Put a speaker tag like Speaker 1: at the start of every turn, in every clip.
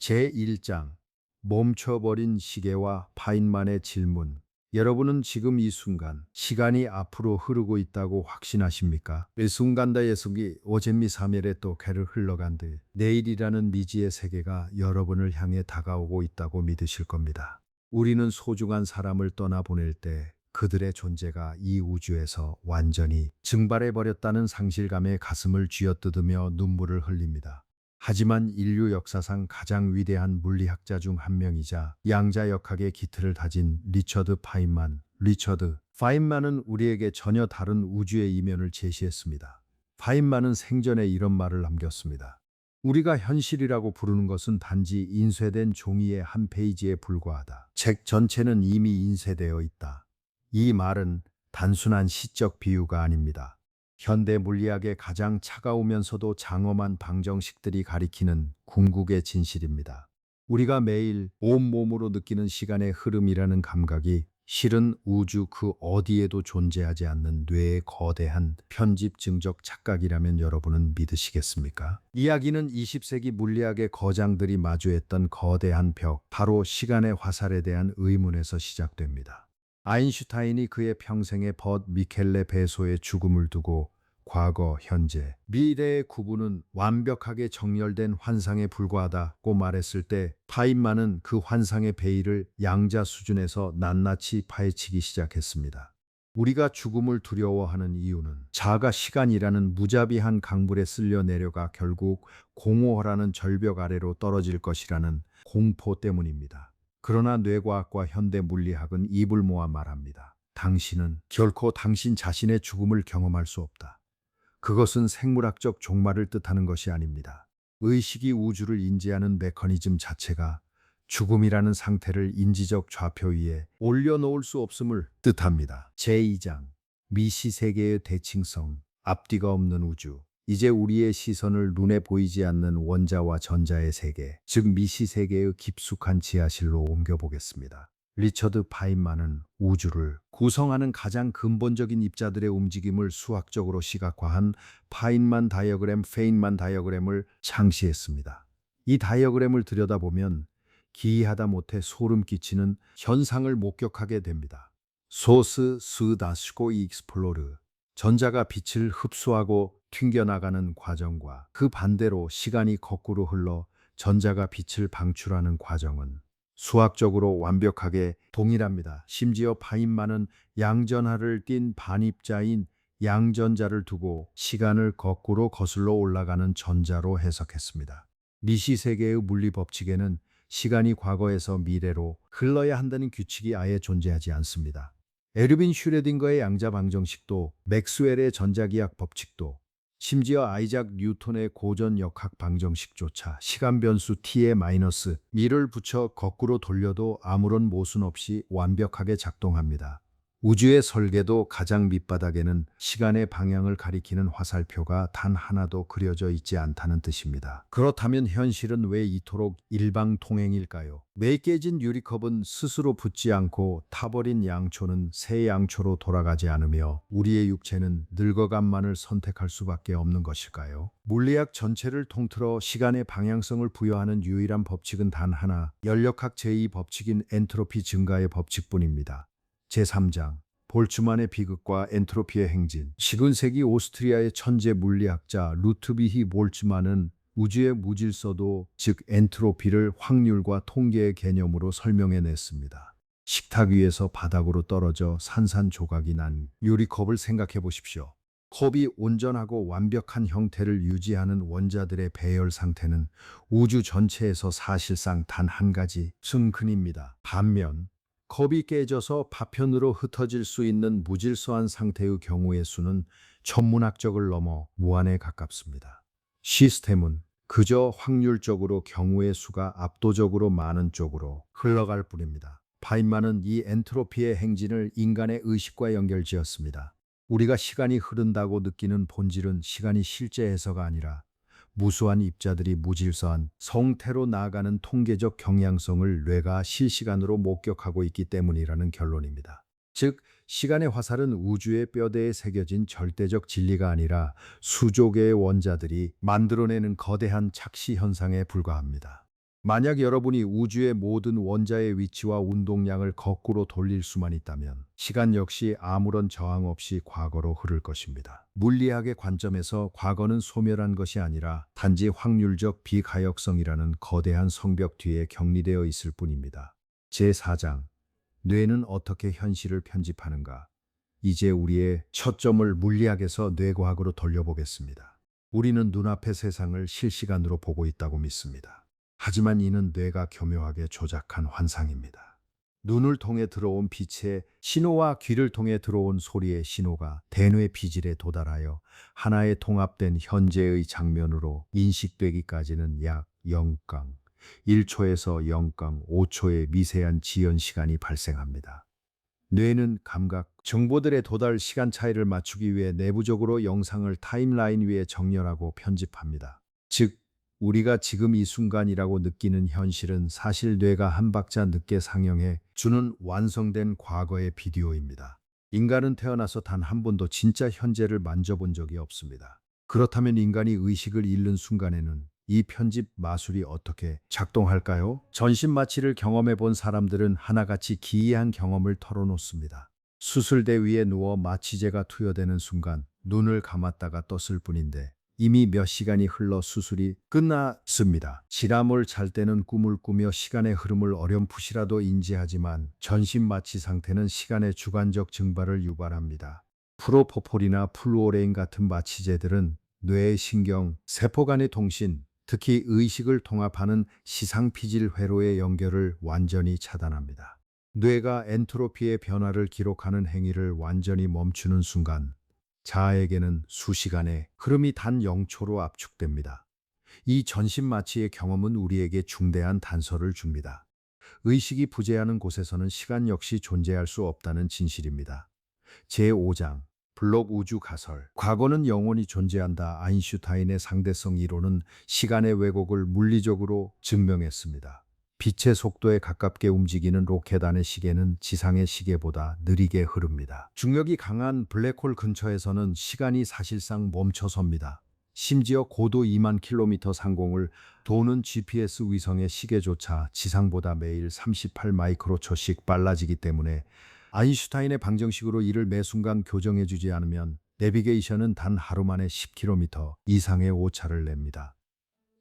Speaker 1: 제1장 멈춰버린 시계와 파인만의 질문. 여러분은 지금 이 순간 시간이 앞으로 흐르고 있다고 확신하십니까? 이 순간다 예속이 오잼미 3일에 또 괴를 흘러간 듯 내일이라는 미지의 세계가 여러분을 향해 다가오고 있다고 믿으실 겁니다. 우리는 소중한 사람을 떠나보낼 때 그들의 존재가 이 우주에서 완전히 증발해버렸다는 상실감에 가슴을 쥐어뜯으며 눈물을 흘립니다. 하지만 인류 역사상 가장 위대한 물리학자 중 한 명이자 양자역학의 기틀을 다진 리처드 파인만은 우리에게 전혀 다른 우주의 이면을 제시했습니다. 파인만은 생전에 이런 말을 남겼습니다. 우리가 현실이라고 부르는 것은 단지 인쇄된 종이의 한 페이지에 불과하다. 책 전체는 이미 인쇄되어 있다. 이 말은 단순한 시적 비유가 아닙니다. 현대 물리학의 가장 차가우면서도 장엄한 방정식들이 가리키는 궁극의 진실입니다. 우리가 매일 온몸으로 느끼는 시간의 흐름이라는 감각이 실은 우주 그 어디에도 존재하지 않는 뇌의 거대한 편집 증적 착각이라면 여러분은 믿으시겠습니까? 이야기는 20세기 물리학의 거장들이 마주했던 거대한 벽, 바로 시간의 화살에 대한 의문에서 시작됩니다. 아인슈타인이 그의 평생의 미켈레 베소의 죽음을 두고 과거, 현재, 미래의 구분은 완벽하게 정렬된 환상에 불과하다고 말했을 때 파인만은 그 환상의 베일을 양자 수준에서 낱낱이 파헤치기 시작했습니다. 우리가 죽음을 두려워하는 이유는 자가 시간이라는 무자비한 강물에 쓸려 내려가 결국 공허라는 절벽 아래로 떨어질 것이라는 공포 때문입니다. 그러나 뇌과학과 현대 물리학은 입을 모아 말합니다. 당신은 결코 당신 자신의 죽음을 경험할 수 없다. 그것은 생물학적 종말을 뜻하는 것이 아닙니다. 의식이 우주를 인지하는 메커니즘 자체가 죽음이라는 상태를 인지적 좌표 위에 올려놓을 수 없음을 뜻합니다. 제2장 미시세계의 대칭성, 앞뒤가 없는 우주. 이제 우리의 시선을 눈에 보이지 않는 원자와 전자의 세계, 즉 미시세계의 깊숙한 지하실로 옮겨보겠습니다. 리처드 파인만은 우주를 구성하는 가장 근본적인 입자들의 움직임을 수학적으로 시각화한 페인만 다이어그램을 창시했습니다. 이 다이어그램을 들여다보면 기이하다 못해 소름 끼치는 현상을 목격하게 됩니다. 소스 스다시고 익스플로르, 전자가 빛을 흡수하고 튕겨나가는 과정과 그 반대로 시간이 거꾸로 흘러 전자가 빛을 방출하는 과정은 수학적으로 완벽하게 동일합니다. 심지어 파인만은 양전하를 띤 반입자인 양전자를 두고 시간을 거꾸로 거슬러 올라가는 전자로 해석했습니다. 미시세계의 물리 법칙에는 시간이 과거에서 미래로 흘러야 한다는 규칙이 아예 존재하지 않습니다. 에르빈 슈레딩거의 양자 방정식도, 맥스웰의 전자기학 법칙도, 심지어 아이작 뉴턴의 고전 역학 방정식조차 시간 변수 t에 마이너스 미를 붙여 거꾸로 돌려도 아무런 모순 없이 완벽하게 작동합니다. 우주의 설계도 가장 밑바닥에는 시간의 방향을 가리키는 화살표가 단 하나도 그려져 있지 않다는 뜻입니다. 그렇다면 현실은 왜 이토록 일방통행일까요? 매 깨진 유리컵은 스스로 붙지 않고 타버린 양초는 새 양초로 돌아가지 않으며 우리의 육체는 늙어감만을 선택할 수밖에 없는 것일까요? 물리학 전체를 통틀어 시간의 방향성을 부여하는 유일한 법칙은 단 하나, 연력학 제2법칙인 엔트로피 증가의 법칙뿐입니다. 제3장 볼츠만의 비극과 엔트로피의 행진. 19세기 오스트리아의 천재 물리학자 루트비히 볼츠만은 우주의 무질서도, 즉 엔트로피를 확률과 통계의 개념으로 설명해냈습니다. 식탁 위에서 바닥으로 떨어져 산산조각이 난 유리컵을 생각해 보십시오. 컵이 온전하고 완벽한 형태를 유지하는 원자들의 배열 상태는 우주 전체에서 사실상 단 한 가지 순근입니다. 반면 컵이 깨져서 파편으로 흩어질 수 있는 무질서한 상태의 경우의 수는 천문학적을 넘어 무한에 가깝습니다. 시스템은 그저 확률적으로 경우의 수가 압도적으로 많은 쪽으로 흘러갈 뿐입니다. 파인만은 이 엔트로피의 행진을 인간의 의식과 연결지었습니다. 우리가 시간이 흐른다고 느끼는 본질은 시간이 실제 해서가 아니라 무수한 입자들이 무질서한 성태로 나아가는 통계적 경향성을 뇌가 실시간으로 목격하고 있기 때문이라는 결론입니다. 즉, 시간의 화살은 우주의 뼈대에 새겨진 절대적 진리가 아니라 수조 개의 원자들이 만들어내는 거대한 착시 현상에 불과합니다. 만약 여러분이 우주의 모든 원자의 위치와 운동량을 거꾸로 돌릴 수만 있다면 시간 역시 아무런 저항 없이 과거로 흐를 것입니다. 물리학의 관점에서 과거는 소멸한 것이 아니라 단지 확률적 비가역성이라는 거대한 성벽 뒤에 격리되어 있을 뿐입니다. 제4장 뇌는 어떻게 현실을 편집하는가? 이제 우리의 초점을 물리학에서 뇌과학으로 돌려보겠습니다. 우리는 눈앞의 세상을 실시간으로 보고 있다고 믿습니다. 하지만 이는 뇌가 교묘하게 조작한 환상입니다. 눈을 통해 들어온 빛의 신호와 귀를 통해 들어온 소리의 신호가 대뇌 피질에 도달하여 하나의 통합된 현재의 장면으로 인식되기까지는 약 0강 1초에서 0강 5초의 미세한 지연 시간이 발생합니다. 뇌는 감각, 정보들의 도달 시간 차이를 맞추기 위해 내부적으로 영상을 타임라인 위에 정렬하고 편집합니다. 즉, 우리가 지금 이 순간이라고 느끼는 현실은 사실 뇌가 한 박자 늦게 상영해 주는 완성된 과거의 비디오입니다. 인간은 태어나서 단 한 번도 진짜 현재를 만져본 적이 없습니다. 그렇다면 인간이 의식을 잃는 순간에는 이 편집 마술이 어떻게 작동할까요? 전신 마취를 경험해 본 사람들은 하나같이 기이한 경험을 털어놓습니다. 수술대 위에 누워 마취제가 투여되는 순간 눈을 감았다가 떴을 뿐인데 이미 몇 시간이 흘러 수술이 끝났습니다. 지람을 잘 때는 꿈을 꾸며 시간의 흐름을 어렴풋이라도 인지하지만 전신 마취 상태는 시간의 주관적 증발을 유발합니다. 프로포폴이나 플루오레인 같은 마취제들은 뇌의 신경, 세포 간의 통신, 특히 의식을 통합하는 시상피질 회로의 연결을 완전히 차단합니다. 뇌가 엔트로피의 변화를 기록하는 행위를 완전히 멈추는 순간 자아에게는 수시간의 흐름이 단 0초로 압축됩니다. 이 전신 마취의 경험은 우리에게 중대한 단서를 줍니다. 의식이 부재하는 곳에서는 시간 역시 존재할 수 없다는 진실입니다. 제5장 블록 우주 가설. 과거는 영원히 존재한다. 아인슈타인의 상대성 이론은 시간의 왜곡을 물리적으로 증명했습니다. 빛의 속도에 가깝게 움직이는 로켓 안의 시계는 지상의 시계보다 느리게 흐릅니다. 중력이 강한 블랙홀 근처에서는 시간이 사실상 멈춰섭니다. 심지어 고도 2만 킬로미터 상공을 도는 GPS 위성의 시계조차 지상보다 매일 38 마이크로초씩 빨라지기 때문에 아인슈타인의 방정식으로 이를 매 순간 교정해주지 않으면 내비게이션은 단 하루 만에 10km 이상의 오차를 냅니다.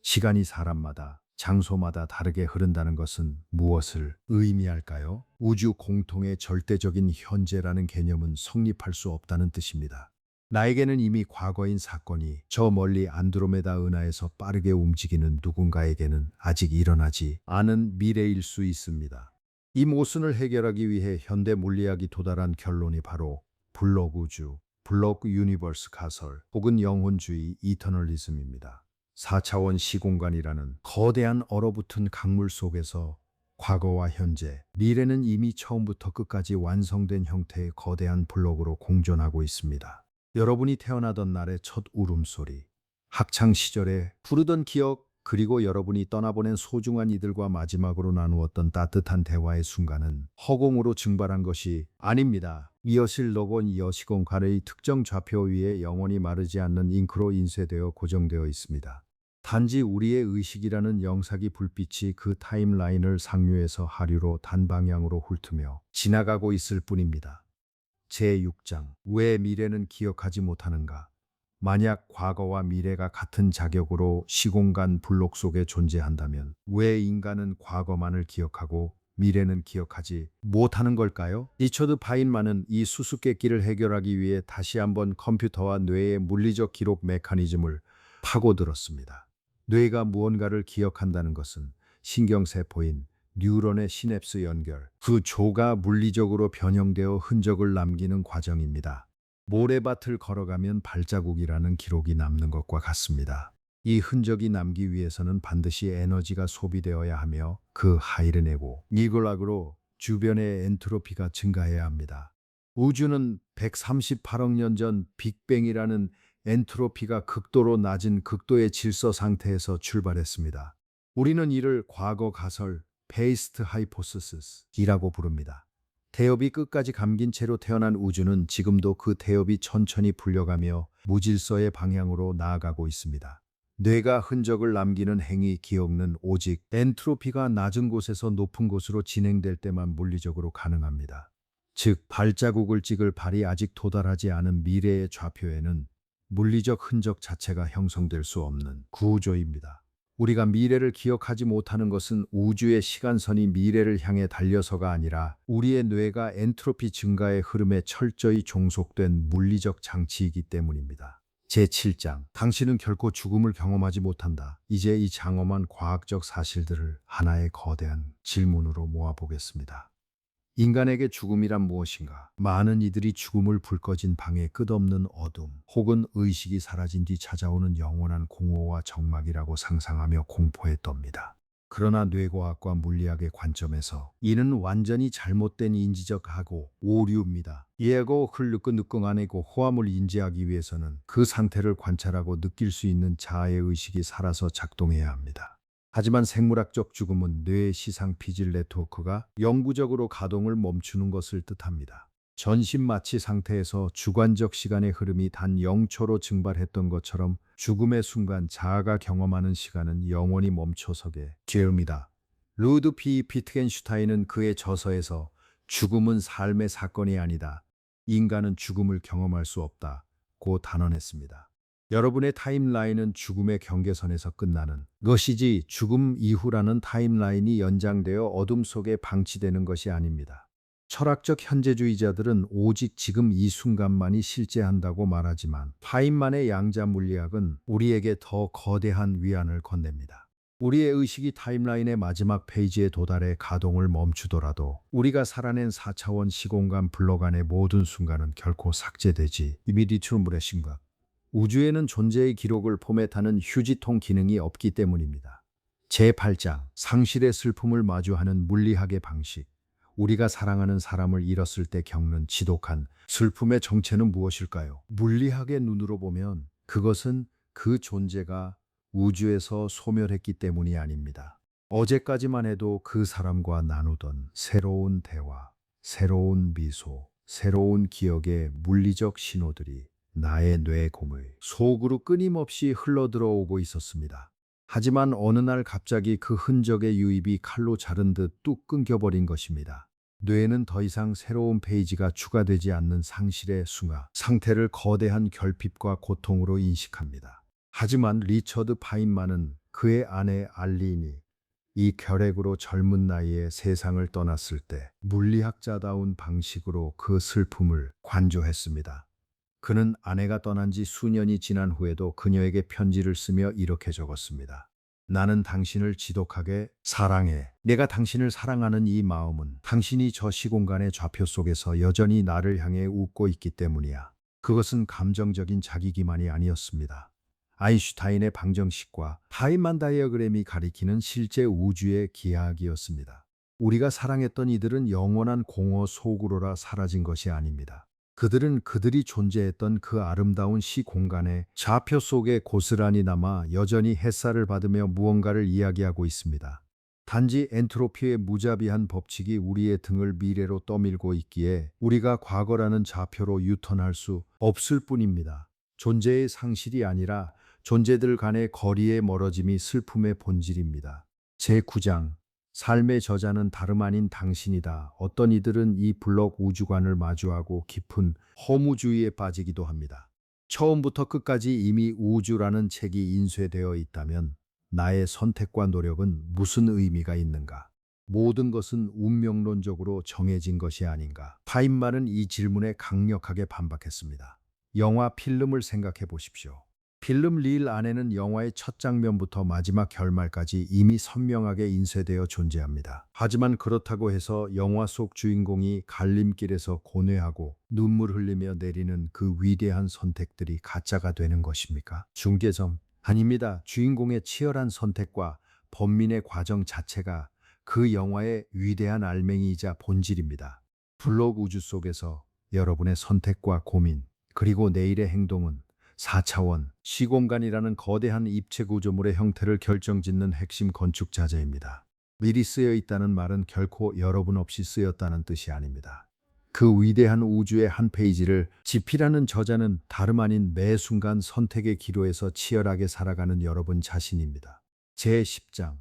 Speaker 1: 시간이 사람마다, 장소마다 다르게 흐른다는 것은 무엇을 의미할까요? 우주 공통의 절대적인 현재라는 개념은 성립할 수 없다는 뜻입니다. 나에게는 이미 과거인 사건이 저 멀리 안드로메다 은하에서 빠르게 움직이는 누군가에게는 아직 일어나지 않은 미래일 수 있습니다. 이 모순을 해결하기 위해 현대 물리학이 도달한 결론이 바로 블록 우주, 블록 유니버스 가설 혹은 영혼주의 이터널리즘입니다. 4차원 시공간이라는 거대한 얼어붙은 강물 속에서 과거와 현재, 미래는 이미 처음부터 끝까지 완성된 형태의 거대한 블록으로 공존하고 있습니다. 여러분이 태어나던 날의 첫 울음소리, 학창 시절에 부르던 기억, 그리고 여러분이 떠나보낸 소중한 이들과 마지막으로 나누었던 따뜻한 대화의 순간은 허공으로 증발한 것이 아닙니다. 이어실 로고는 여시공간의 특정 좌표 위에 영원히 마르지 않는 잉크로 인쇄되어 고정되어 있습니다. 단지 우리의 의식이라는 영사기 불빛이 그 타임라인을 상류에서 하류로 단방향으로 훑으며 지나가고 있을 뿐입니다. 제6장 왜 미래는 기억하지 못하는가? 만약 과거와 미래가 같은 자격으로 시공간 블록 속에 존재한다면 왜 인간은 과거만을 기억하고 미래는 기억하지 못하는 걸까요? 리처드 파인만은 이 수수께끼를 해결하기 위해 다시 한번 컴퓨터와 뇌의 물리적 기록 메커니즘을 파고들었습니다. 뇌가 무언가를 기억한다는 것은 신경세포인 뉴런의 시냅스 연결, 그 조가 물리적으로 변형되어 흔적을 남기는 과정입니다. 모래밭을 걸어가면 발자국이라는 기록이 남는 것과 같습니다. 이 흔적이 남기 위해서는 반드시 에너지가 소비되어야 하며 그 하이르내고 니글락으로 주변의 엔트로피가 증가해야 합니다. 우주는 138억 년 전 빅뱅이라는 엔트로피가 극도로 낮은 극도의 질서 상태에서 출발했습니다. 우리는 이를 과거 가설, 페이스트 하이포스시스이라고 부릅니다. 태엽이 끝까지 감긴 채로 태어난 우주는 지금도 그 태엽이 천천히 풀려가며 무질서의 방향으로 나아가고 있습니다. 뇌가 흔적을 남기는 행위 기억은 오직 엔트로피가 낮은 곳에서 높은 곳으로 진행될 때만 물리적으로 가능합니다. 즉, 발자국을 찍을 발이 아직 도달하지 않은 미래의 좌표에는 물리적 흔적 자체가 형성될 수 없는 구조입니다. 우리가 미래를 기억하지 못하는 것은 우주의 시간선이 미래를 향해 달려서가 아니라 우리의 뇌가 엔트로피 증가의 흐름에 철저히 종속된 물리적 장치이기 때문입니다. 제7장, 당신은 결코 죽음을 경험하지 못한다. 이제 이 장엄한 과학적 사실들을 하나의 거대한 질문으로 모아보겠습니다. 인간에게 죽음이란 무엇인가? 많은 이들이 죽음을 불 꺼진 방의 끝없는 어둠, 혹은 의식이 사라진 뒤 찾아오는 영원한 공허와 적막이라고 상상하며 공포에 떱니다. 그러나 뇌과학과 물리학의 관점에서 이는 완전히 잘못된 인지적하고 오류입니다. 예고 흘르고 느껴내고 호함을 인지하기 위해서는 그 상태를 관찰하고 느낄 수 있는 자아의 의식이 살아서 작동해야 합니다. 하지만 생물학적 죽음은 뇌의 시상 피질 네트워크가 영구적으로 가동을 멈추는 것을 뜻합니다. 전신 마취 상태에서 주관적 시간의 흐름이 단 0초로 증발했던 것처럼 죽음의 순간 자아가 경험하는 시간은 영원히 멈춰서게 되옵니다. 루드 피 피트겐슈타인은 그의 저서에서 죽음은 삶의 사건이 아니다. 인간은 죽음을 경험할 수 없다고 단언했습니다. 여러분의 타임라인은 죽음의 경계선에서 끝나는 것이지 죽음 이후라는 타임라인이 연장되어 어둠 속에 방치되는 것이 아닙니다. 철학적 현재주의자들은 오직 지금 이 순간만이 실제한다고 말하지만 파인만의 양자 물리학은 우리에게 더 거대한 위안을 건넵니다. 우리의 의식이 타임라인의 마지막 페이지에 도달해 가동을 멈추더라도 우리가 살아낸 4차원 시공간 블록 안의 모든 순간은 결코 삭제되지 이미디트룸의 심각. 우주에는 존재의 기록을 포맷하는 휴지통 기능이 없기 때문입니다. 제8장, 상실의 슬픔을 마주하는 물리학의 방식. 우리가 사랑하는 사람을 잃었을 때 겪는 지독한 슬픔의 정체는 무엇일까요? 물리학의 눈으로 보면 그것은 그 존재가 우주에서 소멸했기 때문이 아닙니다. 어제까지만 해도 그 사람과 나누던 새로운 대화, 새로운 미소, 새로운 기억의 물리적 신호들이 나의 뇌 고물 속으로 끊임없이 흘러들어오고 있었습니다. 하지만 어느 날 갑자기 그 흔적의 유입이 칼로 자른 듯 뚝 끊겨버린 것입니다. 뇌는 더 이상 새로운 페이지가 추가되지 않는 상실의 숭아 상태를 거대한 결핍과 고통으로 인식합니다. 하지만 리처드 파인만은 그의 아내 알린이 이 결핵으로 젊은 나이에 세상을 떠났을 때 물리학자다운 방식으로 그 슬픔을 관조했습니다. 그는 아내가 떠난 지 수년이 지난 후에도 그녀에게 편지를 쓰며 이렇게 적었습니다. 나는 당신을 지독하게 사랑해. 내가 당신을 사랑하는 이 마음은 당신이 저 시공간의 좌표 속에서 여전히 나를 향해 웃고 있기 때문이야. 그것은 감정적인 자기 기만이 아니었습니다. 아인슈타인의 방정식과 파인만 다이어그램이 가리키는 실제 우주의 기하학이었습니다. 우리가 사랑했던 이들은 영원한 공허 속으로라 사라진 것이 아닙니다. 그들은 그들이 존재했던 그 아름다운 시공간의 좌표 속에 고스란히 남아 여전히 햇살을 받으며 무언가를 이야기하고 있습니다. 단지 엔트로피의 무자비한 법칙이 우리의 등을 미래로 떠밀고 있기에 우리가 과거라는 좌표로 유턴할 수 없을 뿐입니다. 존재의 상실이 아니라 존재들 간의 거리의 멀어짐이 슬픔의 본질입니다. 제9장, 삶의 저자는 다름 아닌 당신이다. 어떤 이들은 이 블록 우주관을 마주하고 깊은 허무주의에 빠지기도 합니다. 처음부터 끝까지 이미 우주라는 책이 인쇄되어 있다면 나의 선택과 노력은 무슨 의미가 있는가? 모든 것은 운명론적으로 정해진 것이 아닌가? 파인만은 이 질문에 강력하게 반박했습니다. 영화 필름을 생각해 보십시오. 필름 릴 안에는 영화의 첫 장면부터 마지막 결말까지 이미 선명하게 인쇄되어 존재합니다. 하지만 그렇다고 해서 영화 속 주인공이 갈림길에서 고뇌하고 눈물 흘리며 내리는 그 위대한 선택들이 가짜가 되는 것입니까? 중개점 아닙니다. 주인공의 치열한 선택과 번민의 과정 자체가 그 영화의 위대한 알맹이이자 본질입니다. 블록 우주 속에서 여러분의 선택과 고민, 그리고 내일의 행동은 4차원 시공간이라는 거대한 입체 구조물의 형태를 결정짓는 핵심 건축 자재입니다. 미리 쓰여 있다는 말은 결코 여러분 없이 쓰였다는 뜻이 아닙니다. 그 위대한 우주의 한 페이지를 지피라는 저자는 다름 아닌 매 순간 선택의 기로에서 치열하게 살아가는 여러분 자신입니다. 제10장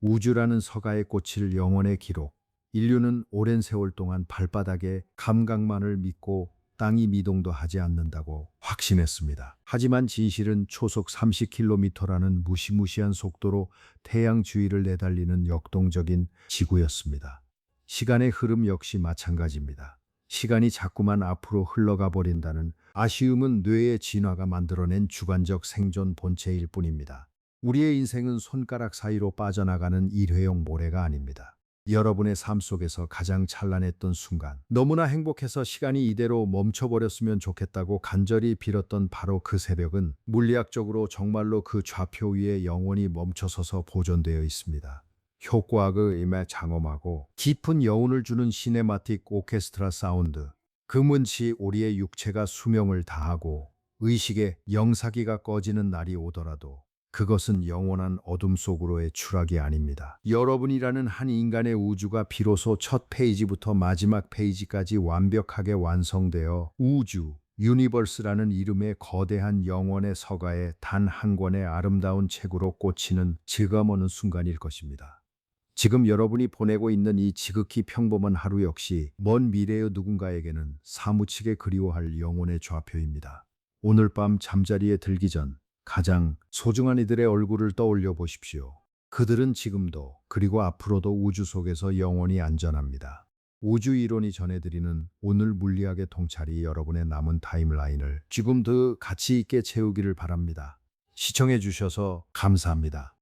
Speaker 1: 우주라는 서가에 꽂힐 영혼의 기록. 인류는 오랜 세월 동안 발바닥의 감각만을 믿고 땅이 미동도 하지 않는다고 확신했습니다. 하지만 진실은 초속 30km라는 무시무시한 속도로 태양 주위를 내달리는 역동적인 지구였습니다. 시간의 흐름 역시 마찬가지입니다. 시간이 자꾸만 앞으로 흘러가 버린다는 아쉬움은 뇌의 진화가 만들어낸 주관적 생존 본체일 뿐입니다. 우리의 인생은 손가락 사이로 빠져나가는 일회용 모래가 아닙니다. 여러분의 삶 속에서 가장 찬란했던 순간, 너무나 행복해서 시간이 이대로 멈춰버렸으면 좋겠다고 간절히 빌었던 바로 그 새벽은 물리학적으로 정말로 그 좌표 위에 영원히 멈춰서서 보존되어 있습니다. 효과학의 임에 장엄하고 깊은 여운을 주는 시네마틱 오케스트라 사운드. 그 문치 우리의 육체가 수명을 다하고 의식의 영사기가 꺼지는 날이 오더라도 그것은 영원한 어둠 속으로의 추락이 아닙니다. 여러분이라는 한 인간의 우주가 비로소 첫 페이지부터 마지막 페이지까지 완벽하게 완성되어 우주, 유니버스라는 이름의 거대한 영원의 서가에 단 한 권의 아름다운 책으로 꽂히는 즐거움 어는 순간일 것입니다. 지금 여러분이 보내고 있는 이 지극히 평범한 하루 역시 먼 미래의 누군가에게는 사무치게 그리워할 영혼의 좌표입니다. 오늘 밤 잠자리에 들기 전 가장 소중한 이들의 얼굴을 떠올려 보십시오. 그들은 지금도 그리고 앞으로도 우주 속에서 영원히 안전합니다. 우주 이론이 전해드리는 오늘 물리학의 통찰이 여러분의 남은 타임라인을 지금 더 가치 있게 채우기를 바랍니다. 시청해 주셔서 감사합니다.